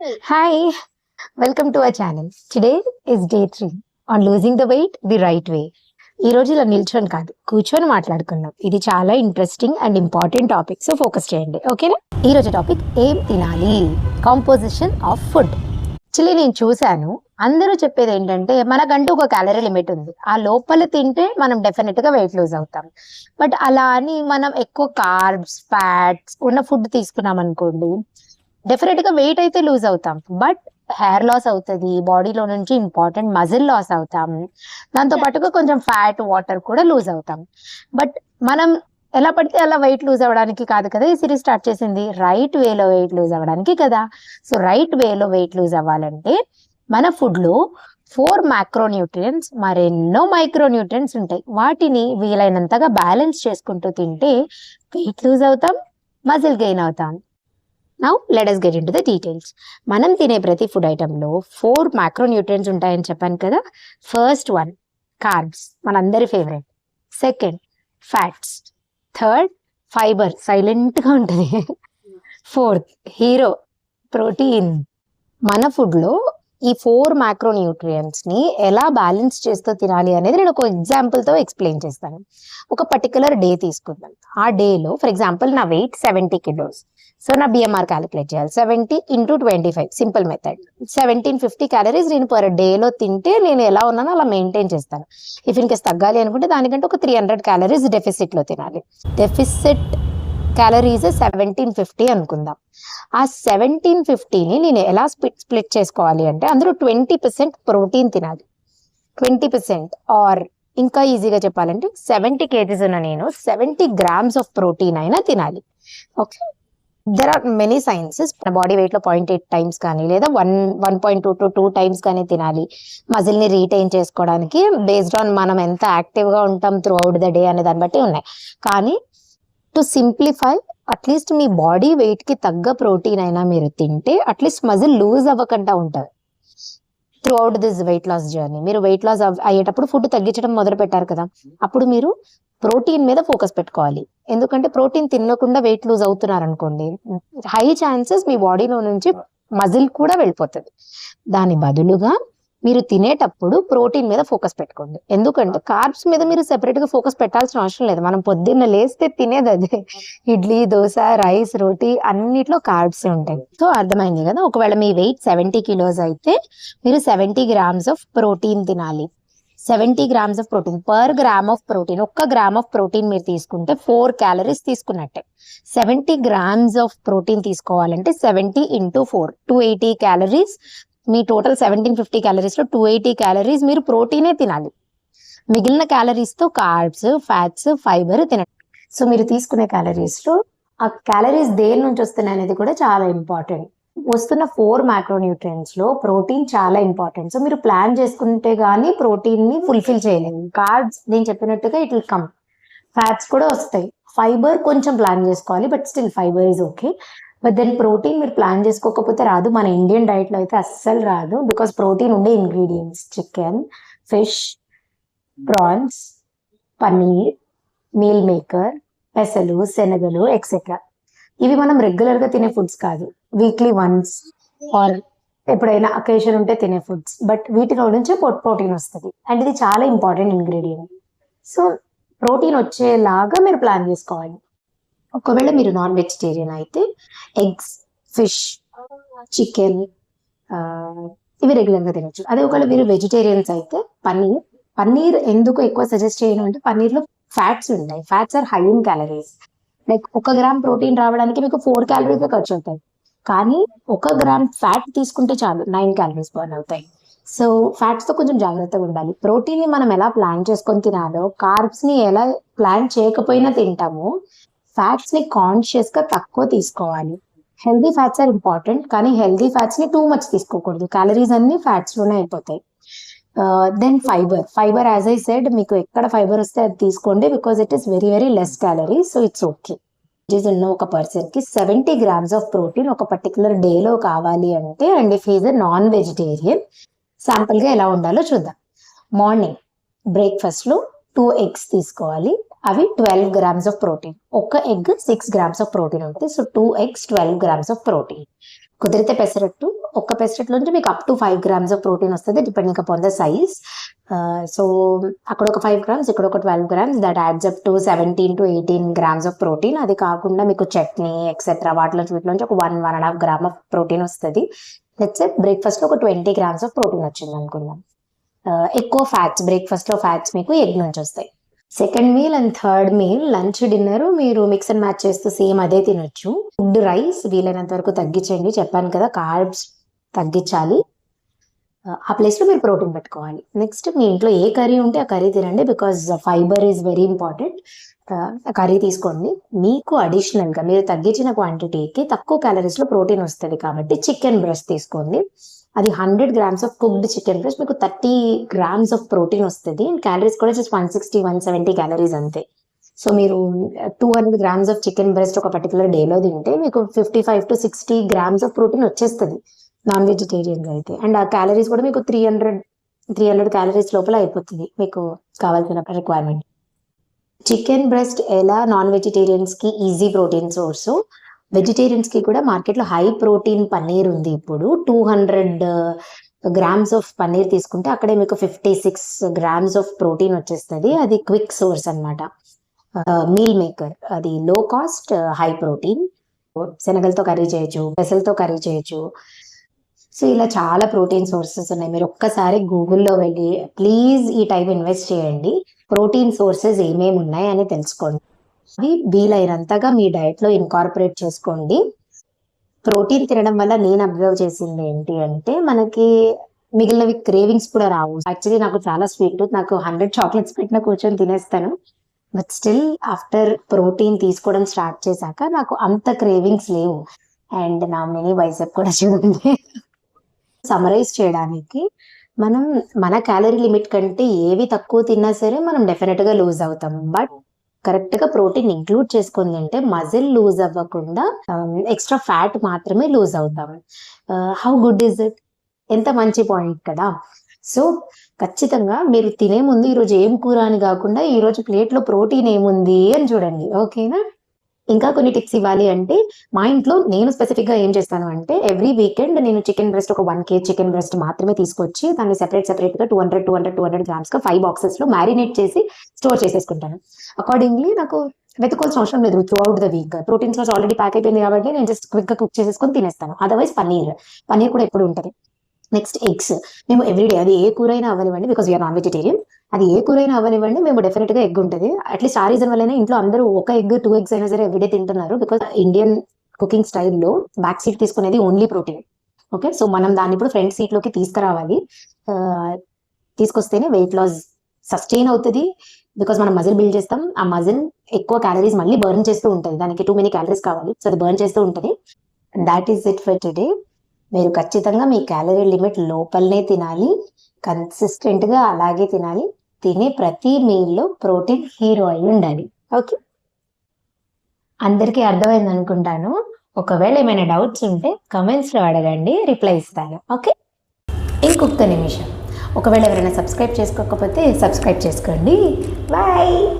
Hi, welcome to our channel. Today is day 3 on losing the weight the right way. ఈ రోజు ఇలా నిల్చొని కాదు కూర్చొని మాట్లాడుకుందాం. ఇది చాలా interesting and important topic, so focus చేయండి. ఓకేనా? ఈ రోజు టాపిక్ ఏం తినాలి, కాంపోజిషన్ ఆఫ్ ఫుడ్. యాక్చువల్లీ నేను చూశాను, అందరూ చెప్పేది ఏంటంటే మనకంటూ ఒక క్యాలరీ లిమిట్ ఉంది, ఆ లోపల తింటే మనం డెఫినెట్ గా వెయిట్ లూజ్ అవుతాం. బట్ అలా అని మనం ఎక్కువ కార్బ్స్ ఫ్యాట్స్ ఉన్న ఫుడ్ తీసుకున్నాం అనుకోండి, డెఫినెట్ గా వెయిట్ అయితే లూజ్ అవుతాం, బట్ హెయిర్ లాస్ అవుతుంది, బాడీలో నుంచి ఇంపార్టెంట్ మజిల్ లాస్ అవుతాం, దాంతో పాటుగా కొంచెం ఫ్యాట్ వాటర్ కూడా లూజ్ అవుతాం. బట్ మనం ఎలా పడితే అలా వెయిట్ లూజ్ అవ్వడానికి కాదు కదా ఈ సిరీస్ స్టార్ట్ చేసింది, రైట్ వేలో వెయిట్ లూజ్ అవ్వడానికి కదా. సో రైట్ వేలో వెయిట్ లూజ్ అవ్వాలంటే మన ఫుడ్ లో 4 మ్యాక్రోన్యూట్రియంట్స్ మరెన్నో మైక్రోన్యూట్రియంట్స్ ఉంటాయి, వాటిని వీలైనంతగా బ్యాలెన్స్ చేసుకుంటూ తింటే వెయిట్ లూజ్ అవుతాం, మజిల్ గెయిన్ అవుతాం. Now let us get into the details. మనం తినే ప్రతి ఫుడ్ ఐటెంలో 4 మ్యాక్రోన్యూట్రియంట్స్ ఉంటాయని చెప్పాను కదా. ఫస్ట్ వన్ కార్బ్స్, మనందరి favourite. Second fats. Third fibre, సైలెంట్గా ఉంటుంది. Fourth hero protein. మన ఫుడ్లో ఈ 4 మ్యాక్రోన్యూట్రియంట్స్ని ఎలా బ్యాలెన్స్ చేస్తూ తినాలి అనేది నేను ఒక ఎగ్జాంపుల్తో ఎక్స్ప్లెయిన్ చేస్తాను. ఒక పర్టికులర్ డే తీసుకుందాం. ఆ డేలో ఫర్ ఎగ్జాంపుల్ నా వెయిట్ 70 kilos. సో నా బిఎంఆర్ క్యాలిక్యులేట్ చేయాలి. 70 × 25 సింపుల్ మెథడ్. 1750 క్యాలరీస్ నేను పర్ డేలో తింటే నేను ఎలా ఉన్నానో అలా మెయింటైన్ చేస్తాను. ఇఫ్ ఇన్ కేస్ తగ్గాలి అనుకుంటే దానికంటే ఒక 300 క్యాలరీస్ డెఫిసిట్లో తినాలి. డెఫిసిట్ క్యాలరీస్ 1750 అనుకుందాం. ఆ 1750ని నేను ఎలా స్ప్లిట్ చేసుకోవాలి అంటే అందులో 20% ప్రోటీన్ తినాలి. 20% ఆర్ ఇంకా ఈజీగా చెప్పాలంటే 70 kgs ఉన్న నేను 70 grams ఆఫ్ ప్రోటీన్ అయినా తినాలి. Okay, there are many sciences. మన బాడీ వెయిట్ లో 0.8 times కానీ లేదా 1.2 to 2 times కానీ తినాలి మజిల్ ని రీటైన్ చేసుకోవడానికి, బేస్డ్ ఆన్ మనం ఎంత యాక్టివ్ గా ఉంటాం త్రూ అవుట్ ద డే అనే దాన్ని బట్టి ఉన్నాయి. కానీ to simplify, at least me body weight కి తగ్గ ప్రోటీన్ అయినా మీరు తింటే అట్లీస్ట్ మజిల్ లూజ్ అవ్వకుండా ఉంటుంది throughout this weight loss journey. మీరు వెయిట్ లాస్ అయ్యేటప్పుడు ఫుడ్ తగ్గించడం మొదలు పెట్టారు కదా, అప్పుడు మీరు ప్రోటీన్ మీద ఫోకస్ పెట్టుకోవాలి. ఎందుకంటే ప్రోటీన్ తినకుండా వెయిట్ లూజ్ అవుతున్నారు అనుకోండి, హై ఛాన్సెస్ మీ బాడీలో నుంచి మజిల్ కూడా వెళ్ళిపోతుంది. దాని బదులుగా మీరు తినేటప్పుడు ప్రోటీన్ మీద ఫోకస్ పెట్టుకోండి. ఎందుకంటే కార్బ్స్ మీద మీరు సెపరేట్ గా ఫోకస్ పెట్టాల్సిన అవసరం లేదు, మనం పొద్దున్న లేస్తే తినేది అదే. ఇడ్లీ, దోశ, రైస్, రోటీ అన్నిట్లో కార్బ్స్ ఉంటాయి. సో అర్థమైంది కదా. ఒకవేళ మీ వెయిట్ 70 kilos అయితే మీరు 70 grams ఆఫ్ ప్రోటీన్ తినాలి. 70 grams of protein per gram of protein. ఒక్క గ్రామ్ ఆఫ్ ప్రోటీన్ మీరు తీసుకుంటే 4 calories తీసుకున్నట్టే. 70 grams ఆఫ్ ప్రోటీన్ తీసుకోవాలంటే 70 × 4 280 calories. మీ టోటల్ 1750 calories లో 280 calories మీరు ప్రోటీనే తినాలి. మిగిలిన క్యాలరీస్ తో కార్బ్స్, ఫ్యాట్స్, ఫైబర్ తినండి. సో మీరు తీసుకునే క్యాలరీస్ లో ఆ క్యాలరీస్ దేని నుంచి వస్తున్నాయి అనేది కూడా చాలా ఇంపార్టెంట్. వస్తున్న 4 మ్యాక్రోన్యూట్రియంట్స్ లో ప్రోటీన్ చాలా ఇంపార్టెంట్. సో మీరు ప్లాన్ చేసుకుంటే గానీ ప్రోటీన్ ని ఫుల్ఫిల్ చేయలేము. కార్బ్స్ నేను చెప్పినట్టుగా ఇట్ విల్ కమ్, ఫ్యాట్స్ కూడా వస్తాయి, ఫైబర్ కొంచెం ప్లాన్ చేసుకోవాలి, but still fibre is okay. But then protein మీరు ప్లాన్ చేసుకోకపోతే రాదు. మన ఇండియన్ డైట్ లో అయితే అస్సలు రాదు, బికాస్ ప్రోటీన్ ఉండే ingredients chicken, fish, prawns, paneer, meal maker, పెసలు, శనగలు ఎక్సెట్రా. ఇవి మనం రెగ్యులర్ గా తినే ఫుడ్స్ కాదు, వీక్లీ వన్స్ ఆర్ ఎప్పుడైనా అకేషన్ ఉంటే తినే ఫుడ్స్. బట్ వీటిలో నుంచి ప్రోటీన్ వస్తుంది, అండ్ ఇది చాలా ఇంపార్టెంట్ ఇంగ్రీడియంట్. సో ప్రోటీన్ వచ్చేలాగా మీరు ప్లాన్ చేసుకోవాలి. ఒకవేళ మీరు నాన్ వెజిటేరియన్ అయితే ఎగ్స్, ఫిష్, చికెన్ ఇవి రెగ్యులర్గా తినచ్చు. అదే ఒకవేళ మీరు వెజిటేరియన్స్ అయితే పన్నీర్ ఎందుకు ఎక్కువ సజెస్ట్ చేయను అంటే పన్నీర్లో ఫ్యాట్స్ ఉంటాయి. Fats are high in calories. Like 1 gram protein రావడానికి మీకు 4 calories ఖర్చు అవుతాయి, కానీ 1 గ్రామ్ ఫ్యాట్ తీసుకుంటే చాలు 9 calories బర్న్ అవుతాయి. సో ఫ్యాట్స్ తో కొంచెం జాగ్రత్తగా ఉండాలి. ప్రోటీన్ ని మనం ఎలా ప్లాన్ చేసుకొని తినాలో, కార్బ్స్ ని ఎలా ప్లాన్ చేయకపోయినా తింటామో, ఫ్యాట్స్ ని కాన్షియస్ గా తక్కువ తీసుకోవాలి. హెల్దీ ఫ్యాట్స్ ఆర్ ఇంపార్టెంట్, కానీ హెల్దీ ఫ్యాట్స్ ని టూ మచ్ తీసుకోకూడదు, క్యాలరీస్ అన్ని ఫ్యాట్స్ లోనే అయిపోతాయి. Then fibre as I said, మీకు ఎక్కడ ఫైబర్ వస్తే అది తీసుకోండి, because it is very very less calories, so it's okay. ఉన్న ఒక పర్సన్ కి 70 grams ఆఫ్ ప్రోటీన్ ఒక పర్టికులర్ డేలో కావాలి అంటే, and if is non vegetarian, sample గా ఎలా ఉండాలో చూద్దాం. మార్నింగ్ బ్రేక్ఫాస్ట్ లో 2 eggs తీసుకోవాలి, అవి 12 grams ఆఫ్ ప్రోటీన్. ఒక ఎగ్ 6 grams ఆఫ్ ప్రోటీన్ ఉంటుంది, so 2 eggs 12 grams of protein. కుదిరితే పెసరట్టు, ఒక్క పెసరట్టు నుంచి మీకు up to 5 grams of protein వస్తుంది depending upon the size. So అక్కడ ఒక 5 grams, ఇక్కడ ఒక 12 grams, that adds up to 17 to 18 grams of protein. అది కాకుండా మీకు చట్నీ ఎక్సెట్రా వీటిలోంచి ఒక 1.5 gram ఆఫ్ ప్రోటీన్ వస్తుంది. లెట్స్ సే బ్రేక్ఫాస్ట్లో ఒక 20 grams ఆఫ్ ప్రోటీన్ వచ్చింది అనుకుందాం. ఎక్కువ ఫ్యాట్స్, బ్రేక్ఫాస్ట్లో ఫ్యాట్స్ మీకు ఎగ్ నుంచి వస్తాయి. Second meal and third meal, lunch dinner మీరు మిక్స్ అండ్ మ్యాచ్ చేస్తూ సేమ్ అదే తినొచ్చు. ఫుడ్ రైస్ వీలైనంత వరకు తగ్గించండి, చెప్పాను కదా కార్బ్స్ తగ్గించాలి. ఆ ప్లేస్లో మీరు ప్రోటీన్ పెట్టుకోవాలి. నెక్స్ట్ మీ ఇంట్లో ఏ కర్రీ ఉంటే ఆ కర్రీ తినండి, because fibre is very important. Curry తీసుకోండి. మీకు అడిషనల్గా మీరు తగ్గించిన క్వాంటిటీకి తక్కువ క్యాలరీస్లో ప్రోటీన్ వస్తుంది కాబట్టి చికెన్ బ్రెస్ట్ తీసుకోండి. అది 100 grams of cooked chicken breast మీకు 30 grams ఆఫ్ ప్రోటీన్ వస్తుంది. క్యాలరీస్ కూడా జస్ట్ 160-170 క్యాలరీస్ అంతే. సో మీరు 200 grams ఆఫ్ చికెన్ బ్రెస్ట్ ఒక పర్టికులర్ డేలో తింటే మీకు 55 to 60 grams ఆఫ్ ప్రోటీన్ వచ్చేస్తుంది నాన్ వెజిటేరియన్ అయితే. అండ్ ఆ క్యాలరీస్ కూడా మీకు 300 క్యాలరీస్ లోపల అయిపోతుంది మీకు కావాల్సిన రిక్వైర్మెంట్. చికెన్ బ్రెస్ట్ ఎలా నాన్ వెజిటేరియన్స్కి ఈజీ ప్రోటీన్ సోర్సు, వెజిటేరియన్స్కి కూడా మార్కెట్లో హై ప్రోటీన్ పన్నీర్ ఉంది. ఇప్పుడు 200 grams ఆఫ్ పన్నీర్ తీసుకుంటే అక్కడే మీకు 56 grams ఆఫ్ ప్రోటీన్ వచ్చేస్తుంది. అది క్విక్ సోర్స్ అనమాట. మీల్ మేకర్ అది లో కాస్ట్ హై ప్రోటీన్. శనగలతో కర్రీ చేయొచ్చు, పెసలతో కర్రీ చేయొచ్చు. సో ఇలా చాలా ప్రోటీన్ సోర్సెస్ ఉన్నాయి. మీరు ఒక్కసారి గూగుల్లో వెళ్ళి ప్లీజ్ ఈ టైం ఇన్వెస్ట్ చేయండి, ప్రోటీన్ సోర్సెస్ ఏమేమి ఉన్నాయి అని తెలుసుకోండి. అవి వీలైనంతగా మీ డైట్లో ఇన్కార్పొరేట్ చేసుకోండి. ప్రోటీన్ తినడం వల్ల నేను అబ్జర్వ్ చేసింది ఏంటి అంటే మనకి మిగిలినవి క్రేవింగ్స్ కూడా రావు. యాక్చువల్లీ నాకు చాలా స్వీట్ టూత్, నాకు 100 చాక్లెట్స్ పెట్టిన కూర్చొని తినేస్తాను. బట్ స్టిల్ ఆఫ్టర్ ప్రోటీన్ తీసుకోవడం స్టార్ట్ చేశాక నాకు అంత క్రేవింగ్స్ లేవు. అండ్ నా మినీ బైసెప్ కూడా చూడండి. సమరైజ్ చేయడానికి మనం మన క్యాలరీ లిమిట్ కంటే ఏవి తక్కువ తిన్నా సరే మనం డెఫినెట్గా లూజ్ అవుతాం. బట్ కరెక్ట్గా ప్రోటీన్ ఇంక్లూడ్ చేసుకుంది అంటే మజిల్ లూజ్ అవ్వకుండా ఎక్స్ట్రా ఫ్యాట్ మాత్రమే లూజ్ అవుతాం. How good is it? ఎంత మంచి పాయింట్ కదా. సో ఖచ్చితంగా మీరు తినే ముందు ఈరోజు ఏం కూర అని కాకుండా ఈరోజు ప్లేట్లో ప్రోటీన్ ఏముంది అని చూడండి, ఓకేనా? ఇంకా కొన్ని టిప్స్ ఇవ్వాలి అంటే మా ఇంట్లో నేను స్పెసిఫిక్గా ఏం చేస్తాను అంటే ఎవ్రీ వీకెండ్ నేను చికెన్ బ్రెస్ట్ ఒక 1 kg చికెన్ బ్రెస్ట్ మాత్రమే తీసుకొచ్చి దాన్ని సెపరేట్గా 200 grams 5 boxesలో మ్యారినేట్ చేసి స్టోర్ చేసేసుకుంటాను. అకార్డింగ్లీ నాకు వెతుకోవాల్సిన అవసరం లేదు. Through out the week protein source already pack అయిపోయింది కాబట్టి నేను జస్ట్ క్విక్గా కుక్ చేసేసుకొని తినేస్తాను. అదర్వైజ్ పన్నీర్ కూడా ఎప్పుడు ఉంటుంది. నెక్స్ట్ ఎగ్స్, మేము ఎవ్రీడే, అది ఏ కూర అయినా అవ్వనివ్వండి, బికాజ్ యూఆర్ నాన్ వెజిటేరియన్, అది ఏ కూర అయినా అవ్వనివ్వండి మేము డెఫినెట్గా ఎగ్ ఉంటుంది. అట్లీస్ట్ ఆ రీజన్ వల్లనే ఇంట్లో అందరూ ఒక ఎగ్ 2 eggs అయినా సరే ఎవ్రీడే తింటున్నారు. బికాజ్ ఇండియన్ కుకింగ్ స్టైల్లో బ్యాక్ సీట్ తీసుకునేది ఓన్లీ ప్రోటీన్. ఓకే, సో మనం దాన్ని ఇప్పుడు ఫ్రంట్ సీట్లోకి తీసుకురావాలి. తీసుకొస్తేనే వెయిట్ లాస్ సస్టైన్ అవుతుంది. బికాజ్ మనం మజిల్ బిల్డ్ చేస్తాం, ఆ మజిల్ ఎక్కువ క్యాలరీస్ మళ్ళీ బర్న్ చేస్తూ ఉంటుంది. దానికి too many calories కావాలి, సో అది బర్న్ చేస్తూ ఉంటుంది. That is it for today. మీరు ఖచ్చితంగా మీ క్యాలరీ లిమిట్ లోపలనే తినాలి, కన్సిస్టెంట్గా అలాగే తినాలి. తినే ప్రతి మీల్లో ప్రోటీన్ హీరో అయి ఉండాలి. ఓకే, అందరికీ అర్థమైంది అనుకుంటాను. ఒకవేళ ఏమైనా డౌట్స్ ఉంటే కమెంట్స్లో అడగండి, రిప్లై ఇస్తాను. ఓకే, ఇంకొక నిమిషం, ఒకవేళ ఎవరైనా సబ్స్క్రైబ్ చేసుకోకపోతే సబ్స్క్రైబ్ చేసుకోండి. బాయ్.